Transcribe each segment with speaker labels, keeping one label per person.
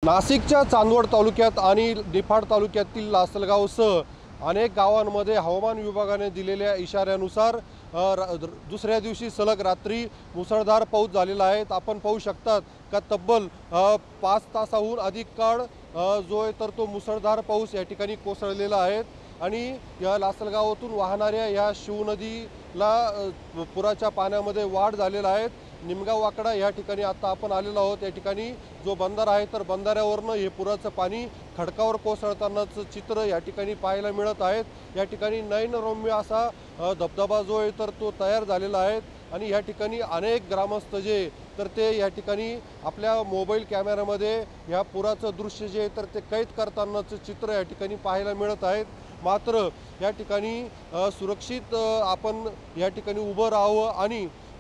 Speaker 1: नाशिकच्या चांदवड तालुक्यात आणि निफाड तालुक्यातील लासलगावसह अनेक गावांमध्ये हवामान विभागाने दिलेल्या इशाऱ्यानुसार दुसऱ्या दिवशी सलग रात्री मुसळधार पाऊस झालेला आहे। आपण पाहू शकतात का तब्बल 5 तासाहून अधिक काळ जो आहे तर तो मुसळधार पाऊस या ठिकाणी कोसळलेला आहे आणि या लासलगावातून वाहणाऱ्या या शिवनदीला पुराच्या पाण्यामध्ये वाढ झालेला आहे। निमगाव वाकडा या ठिकाणी आता आपण आलेलो आहोत। या ठिकाणी जो बंधारा आहे तर बंधाऱ्यावरनं हे पुराचं पाणी खडकावर कोसळतानाचं चित्र या ठिकाणी पाहायला मिळत आहे। या ठिकाणी नयनरम्य असा धबधबा जो आहे तर तो तयार झालेला आहे आणि या ठिकाणी अनेक ग्रामस्थ जे तर ते या ठिकाणी आपल्या मोबाईल कॅमेऱ्यामध्ये या पुराचं दृश्य जे तर ते कैद करतानाचं चित्र या ठिकाणी पाहायला मिळत आहे। मात्र या ठिकाणी सुरक्षित आपण या ठिकाणी उभं राहावं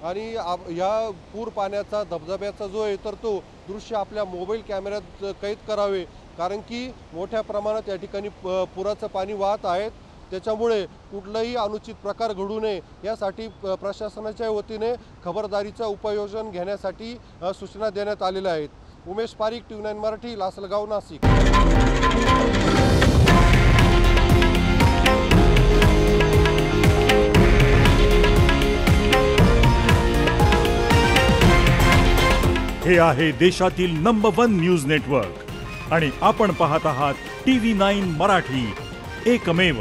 Speaker 1: आणि या पूर पाण्याचा धबधब्याचा जो आहे तर तो दृश्य आपल्या मोबाईल कॅमेऱ्यात कैद करावे, कारण की मोठ्या प्रमाणात या ठिकाणी पुराचं पाणी वाहत आहे। त्याच्यामुळे कुठलाही अनुचित प्रकार घडू नये यासाठी प्रशासनाच्या वतीने खबरदारीचा उपाययोजना घेण्यासाठी सूचना देण्यात आलेल्या आहेत। उमेश पारिक, TV9 मराठी, लासलगाव, नाशिक।
Speaker 2: हे आहे देशातील नंबर 1 न्यूज नेटवर्क आणि आपण पाहत आहात TV9 मराठी, एकमेव।